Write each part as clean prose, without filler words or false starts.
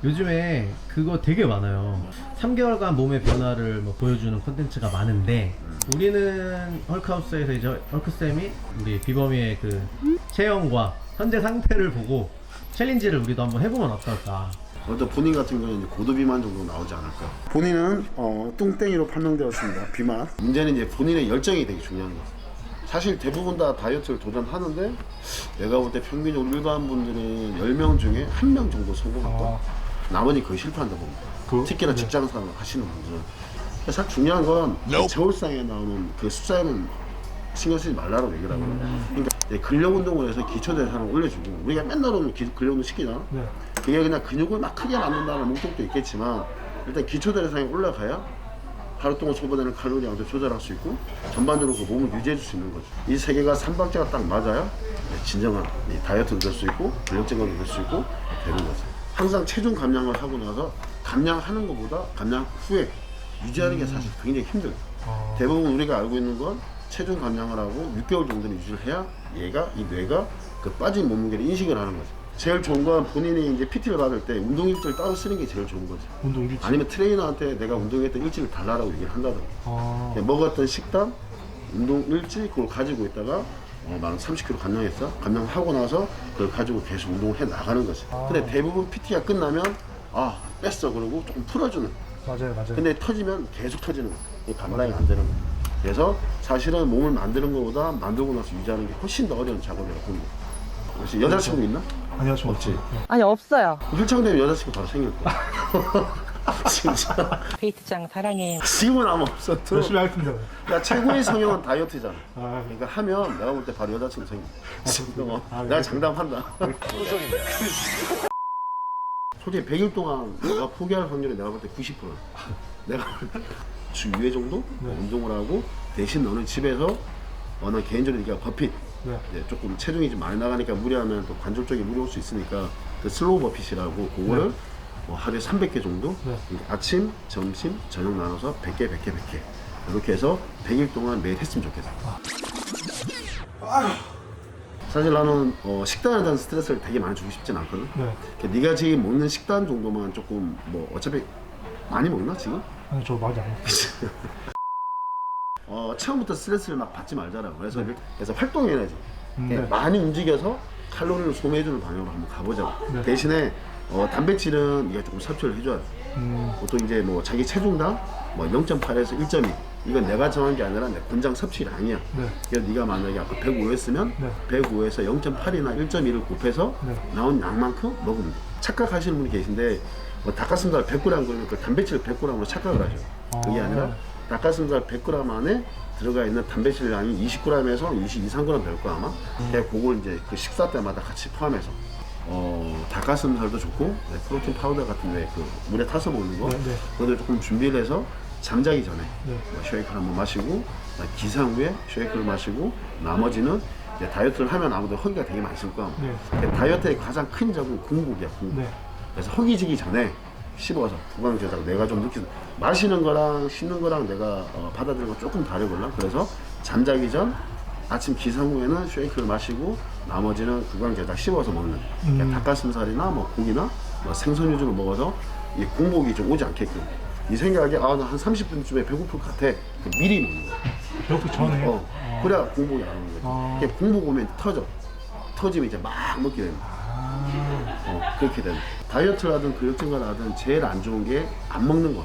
요즘에 그거 되게 많아요. 3개월간 몸의 변화를 뭐 보여주는 콘텐츠가 많은데 우리는 헐크하우스에서 이제 헐크쌤이 우리 비범이의 그 체형과 현재 상태를 보고 챌린지를 우리도 한번 해보면 어떨까. 어떤 본인 같은 경우는 이제 고도 비만 정도 나오지 않을까. 본인은 뚱땡이로 판명되었습니다. 비만. 문제는 이제 본인의 열정이 되게 중요한 거예요. 사실 대부분 다 다이어트를 도전하는데 내가 볼 때 평균적으로 일반 분들은 10명 중에 1명 정도 성공할까? 나머지 거의 실패한다 봅니다. 특히나 직장생활 하시는 분들은. 사실 중요한 건 저울상에 나오는 그 숫자에는 신경 쓰지 말라고 얘기를 하거든요. 그러니까 근력 운동을 해서 기초 대사량을 올려주고 우리가 맨날 오면 근력 운동 시키잖아. 그게 그냥 근육을 막 크게 만든다는 목적도 있겠지만 일단 기초 대사량이 올라가야 하루 동안 소비되는 칼로리 양도 조절할 수 있고 전반적으로 그 몸을 유지해 줄 수 있는 거죠. 이 세 개가 삼박자가 딱 맞아야 진정한 다이어트도 될 수 있고 근력 증강도 될 수 있고 되는 거죠. 항상 체중 감량을 하고 나서 감량하는 것보다 감량 후에 유지하는 게 사실 굉장히 힘들어요. 대부분 우리가 알고 있는 건 체중 감량을 하고 6개월 정도는 유지를 해야 얘가 이 뇌가 그 빠진 몸무게를 인식을 하는 거죠. 제일 좋은 건 본인이 이제 PT를 받을 때 운동 일지를 따로 쓰는 게 제일 좋은 거죠. 운동 일지? 아니면 트레이너한테 내가 운동했던 일지를 달라고 얘기를 한다든가. 먹었던 식단, 운동 일지 그걸 가지고 있다가 나는 30kg 감량했어. 감량하고 나서 그걸 가지고 계속 운동을 해 나가는 거지. 근데 대부분 PT가 끝나면 뺐어 그러고 조금 풀어주는. 맞아요. 근데 터지면 계속 터지는 거야. 이게 감당이 안 되는 거야. 그래서 사실은 몸을 만드는 것보다 만들고 나서 유지하는 게 훨씬 더 어려운 작업이라고 봅니다. 혹시 여자친구 있나? 아니요, 저 없지. 아니 없어요. 휠체어되면 여자친구 바로 생길 거야. 진짜. 페이트장 사랑해. 지금은 아마 없어도. 열심히 할 텐데. 야, 최고의 성형은 다이어트잖아. 아, 그러니까 하면 내가 볼 때 바로 여자친구 생겨. 내가 장담한다. 솔직히 100일 동안 내가 포기할 확률이 내가 볼 때 90%야. 내가 주 2회 정도 운동을 하고 대신 너는 집에서 난 개인적으로 얘기하 버핏 조금 체중이 좀 많이 나가니까 무리하면 또 관절 쪽에 무리 올 수 있으니까 그 슬로우 버핏이라고 그거를 뭐 하루에 300개 정도 아침, 점심, 저녁 나눠서 100개, 100개, 100개 이렇게 해서 100일 동안 매일 했으면 좋겠어. 사실 나는 식단에 대한 스트레스를 되게 많이 주고 싶진 않거든. 그러니까 네가 지금 먹는 식단 정도만 조금 뭐 어차피 많이 먹나 지금? 아니, 저 많이 안 먹어요. 처음부터 스트레스를 막 받지 말자라고. 그래서 활동해야지. 많이 움직여서 칼로리를 소모해주는 방향으로 한번 가보자고. 대신에 단백질은 네가 조금 섭취를 해줘야 돼. 보통 이제 뭐 자기 체중당 뭐 0.8에서 1.2 이건 내가 정한 게 아니라 내 권장 섭취량이야. 그래서 네가 만약에 아까 105였으면 105에서 0.8이나 1.2를 곱해서 나온 양만큼 먹으면 돼. 착각하시는 분이 계신데 닭가슴살 100g 그러면 그 단백질 100g으로 착각을 하죠. 그게 아니라 닭가슴살 100g 안에 들어가 있는 단백질량이 20g에서 23g 될 거야 아마. 그걸 이제 그 식사 때마다 같이 포함해서 닭가슴살도 좋고 프로틴 파우더 같은데 그 물에 타서 먹는 거 그것도 조금 준비를 해서 잠자기 전에 쉐이크를 한번 마시고 기상 후에 쉐이크를 마시고 나머지는 이제 다이어트를 하면 아무래도 허기가 되게 많이 쓸 거야. 다이어트의 가장 큰 적은 공복이야. 공복. 그래서 허기 지기 전에 씹어서 구강 조작 내가 좀 느끼는 마시는 거랑 씹는 거랑 내가 받아들이는 거 조금 다르거든. 그래서 잠자기 전 아침 기상 후에는 쉐이크를 마시고 나머지는 구강 조작 씹어서 먹는 그러니까 닭가슴살이나 뭐 고기나 뭐 생선 위주로 먹어서 이 공복이 좀 오지 않게끔 이 생각에 나 한 30분쯤에 배고플 것 같아. 미리 먹는 거야. 배고프기 전에. 그래야 공복이 안 오는 거지. 공복 오면 터지면 이제 막 먹게 되는 거야. 그렇게 되는 거야. 다이어트를 하든 근력 증가를 하든 제일 안 좋은 게 안 먹는 거.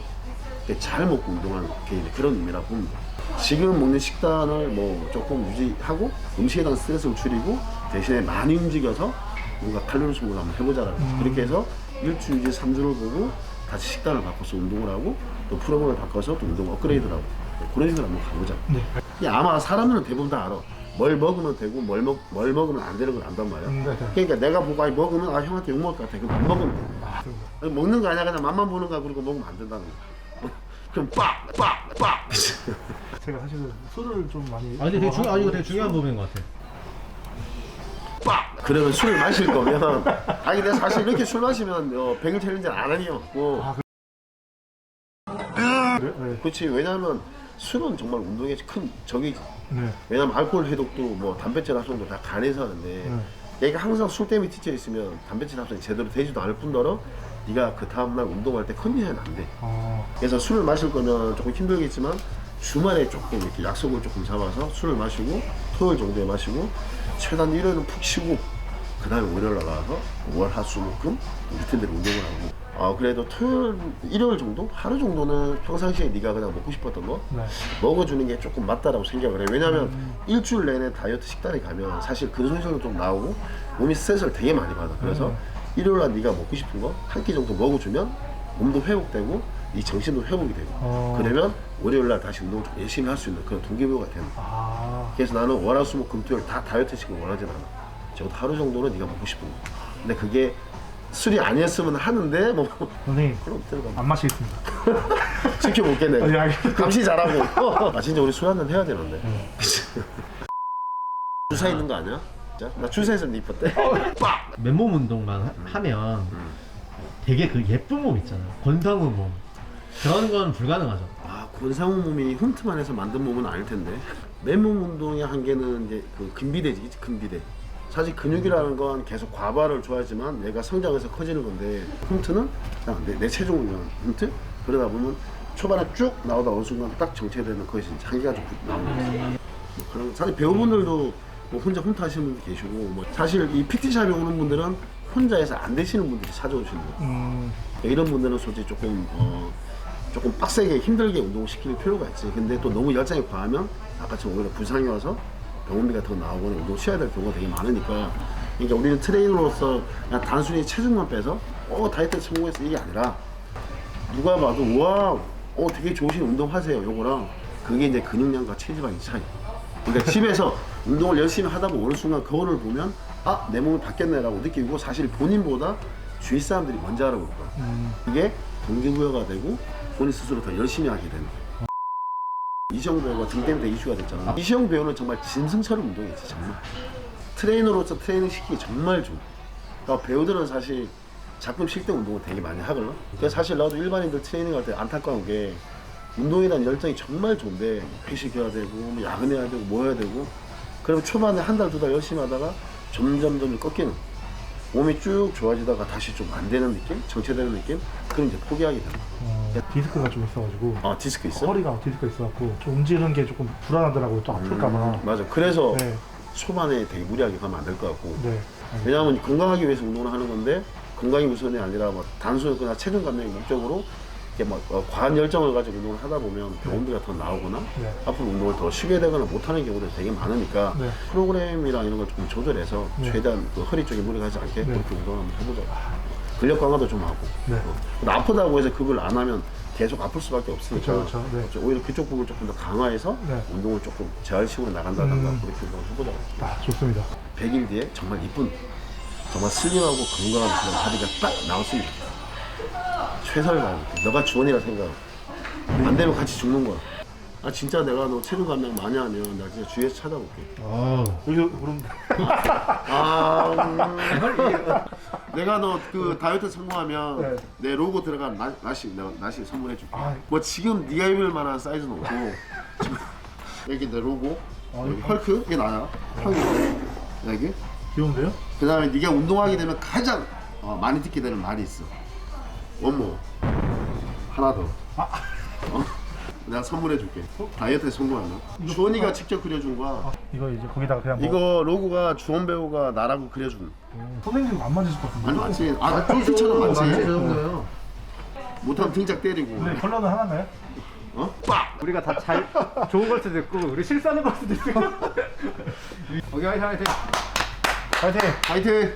잘 먹고 운동하는 게 그런 의미라고 봅니다. 지금 먹는 식단을 뭐 조금 유지하고 음식에 대한 스트레스를 줄이고 대신에 많이 움직여서 뭔가 칼로리 소모를 한번 해보자라고. 그렇게 해서 일주, 2주, 3주를 보고 다시 식단을 바꿔서 운동을 하고 또 프로그램을 바꿔서 또 운동 업그레이드를 하고 그런 식으로 한번 가보자. 아마 사람들은 대부분 다 알아. 뭘 먹으면 되고 뭘 먹으면 안 되는 걸 안단 말이야. 그러니까 내가 보고 먹으면 형한테 욕먹을 것 같아. 그럼 안 먹으면 돼. 먹는 거 아니야. 그냥 맛만 보는 거야. 그리고 먹으면 안 된다는 거야. 그럼 빡! 제가 사실은 술을 좀 많이. 이거 되게 중요한 부분인 것 같아. 빡! 그러면 술을 마실 거면 근데 사실 이렇게 술 마시면 100일 챌린지는 안 하는 게 없고 그렇지. 왜냐하면 술은 정말 운동에 큰 적이지. 왜냐면 알코올 해독도 뭐 단백질 합성도 다 간에서 하는데 얘가 항상 술 때문에 지쳐 있으면 단백질 합성이 제대로 되지도 않을 뿐더러 네가 그 다음날 운동할 때 컨디션이 안 돼. 어. 그래서 술을 마실 거면 조금 힘들겠지만 주말에 조금 이렇게 약속을 조금 잡아서 술을 마시고 토요일 정도에 마시고 최단 일요일은 푹 쉬고 그 다음에 월요일 나가서 월, 화, 수, 목, 금 루틴대로 운동을 하고 그래도 토요일, 일요일 정도? 하루 정도는 평상시에 네가 그냥 먹고 싶었던 거 네. 먹어주는 게 조금 맞다라고 생각을 해. 왜냐면 일주일 내내 다이어트 식단에 가면 사실 근손실도 좀 나오고 몸이 스트레스를 되게 많이 받아. 그래서 일요일날 네가 먹고 싶은 거 한 끼 정도 먹어주면 몸도 회복되고 네 정신도 회복이 되고 그러면 월요일날 다시 운동을 좀 열심히 할 수 있는 그런 동기부여가 되는 거야. 아. 그래서 나는 월, 화, 수, 목, 금, 토요일 다 다이어트식을 원하진 않아. 적어도 하루 정도는 네가 먹고 싶은 거. 근데 그게 술이 아니었으면 하는데 뭐 선생님 그럼 들어가 안 마시겠습니다. 지켜볼겠네. 아니, 알겠습니다. 감시 잘하고. 진짜 우리 술 한잔 해야 되는데. 주사 있는 거 아니야? 진짜? 나 주사에서 이뻤대. 빡! 맨몸 운동만 하면 되게 그 예쁜 몸 있잖아요. 권상우 몸. 그런 건 불가능하죠. 권상우 몸이 홈트만 해서 만든 몸은 아닐 텐데. 맨몸 운동의 한계는 이제 그 근비대지, 근비대. 사실 근육이라는 건 계속 과발을 좋아하지만 얘가 성장해서 커지는 건데 홈트는 그냥 내 체중을 위한 홈트? 그러다 보면 초반에 쭉 나오다 어느 순간 딱 정체되는 것이 이제 한계가 좀 나오는 거죠. 뭐 그런 사실 배우분들도 뭐 혼자 홈트 하시는 분도 계시고 뭐 사실 이 PT샵에 오는 분들은 혼자 해서 안 되시는 분들이 찾아오시는 거예요. 이런 분들은 솔직히 조금 빡세게 힘들게 운동을 시킬 필요가 있지. 근데 또 너무 열정이 과하면 아까처럼 오히려 부상이 와서 병원비가 더 나오거나 운동 쉬어야 될 경우가 되게 많으니까. 그러니까 우리는 트레이너로서 그냥 단순히 체중만 빼서 다이어트 성공했어 이게 아니라 누가 봐도 와 되게 좋으신 운동하세요 요거랑 그게 이제 근육량과 체지방의 차이. 그러니까 집에서 운동을 열심히 하다 보면 어느 순간 거울을 보면 내 몸이 바뀌었네 라고 느끼고 사실 본인보다 주위 사람들이 먼저 알아볼 거야. 이게 동기부여가 되고 본인 스스로 더 열심히 하게 되는 거야. 이시영 배우가 등 때문에 이슈가 됐잖아. 이시영 배우는 정말 짐승처럼 운동했지 정말. 트레이너로서 트레이닝 시키기 정말 좋아. 그러니까 배우들은 사실 작품 쉴 때 운동을 되게 많이 하거든. 그래서 사실 나도 일반인들 트레이닝 할 때 안타까운 게 운동에 대한 열정이 정말 좋은데 회식해야 되고 뭐 야근해야 되고 뭐 해야 되고 그러면 초반에 한 달, 두 달 열심히 하다가 점점 꺾이는 몸이 쭉 좋아지다가 다시 좀 안 되는 느낌? 정체되는 느낌? 그럼 이제 포기하게 되는 거야. 디스크가 좀 있어가지고 디스크 있어? 허리가 디스크가 있어갖고 좀 움직이는 게 조금 불안하더라고요. 또 아플까봐. 맞아. 그래서 네. 초반에 되게 무리하게 가면 안 될 것 같고 네. 왜냐하면 건강하기 위해서 운동을 하는 건데 건강이 우선이 아니라 뭐 단순히 그냥 체중 감량의 목적으로 이렇게 막 과한 열정을 가지고 운동을 하다 보면 병원비가 더 나오거나 네. 앞으로 운동을 더 쉬게 되거나 못하는 경우들이 되게 많으니까 네. 프로그램이랑 이런 걸 좀 조절해서 네. 최대한 그 허리 쪽에 무리 가지 않게 네. 그렇게 운동을 한번 해보자. 근력 강화도 좀 하고. 네. 근데 아프다고 해서 그걸 안 하면 계속 아플 수밖에 없으니까 그쵸, 네. 오히려 그쪽 부분을 조금 더 강화해서 네. 운동을 조금 재활식으로 나간다던가 그렇게 운동을 해보자. 좋습니다. 100일 뒤에 정말 이쁜 정말 슬림하고 건강한 그런 바디가 딱 나왔으면 좋겠어. 최선을 다해볼게. 너가 주원이라 생각하고 안 되면 같이 죽는 거야. 진짜 내가 너 체중 감량 많이 하면 나 진짜 주위에서 찾아볼게. 여기서 그럼 내가 너 그 다이어트 성공하면 네. 내 로고 들어간 나시 내가 나시 선물해줄게. 아. 뭐 지금 네가 입을 만한 사이즈는 없고 여기 내 로고 여기 헐크 이게 나야. 형이 여기. 귀여운데요? 그 다음에 네가 운동하게 되면 가장 많이 듣게 되는 말이 있어. 원모 하나 더. 내가 선물해줄게. 다이어트에 성공하면. 주원이가 직접 그려준 거야. 이거 이제 거기다가 그냥 뭐 이거 로고가 주원 배우가 나라고 그려준. 선생님 안 맞으실 것 같은데. 아니 맞지. 쫄쫄처럼 맞지, 그 맞지. 정도요. 못하면 등짝 때리고. 네, 컬러는 하나인가요? 빡. 우리가 다 잘 좋은 걸 수도 있고 우리 실수하는 걸 수도 있고. 오케이, 화이팅. 파이팅! 화이팅.